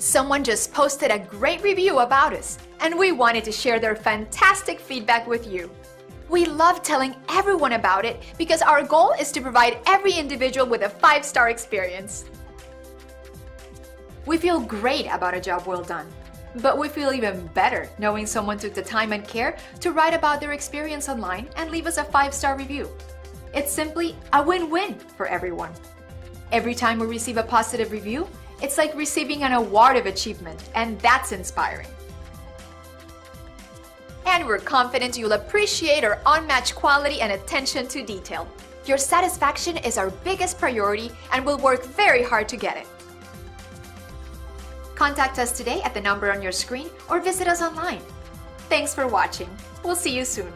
Someone just posted a great review about us, and we wanted to share their fantastic feedback with you. We love telling everyone about it because our goal is to provide every individual with a 5-star experience. We feel great about a job well done, but we feel even better knowing someone took the time and care to write about their experience online and leave us a 5-star review. It's simply a win-win for everyone. Every time we receive a positive review, it's like receiving an award of achievement, and that's inspiring. And we're confident you'll appreciate our unmatched quality and attention to detail. Your satisfaction is our biggest priority, and we'll work very hard to get it. Contact us today at the number on your screen or visit us online. Thanks for watching. We'll see you soon.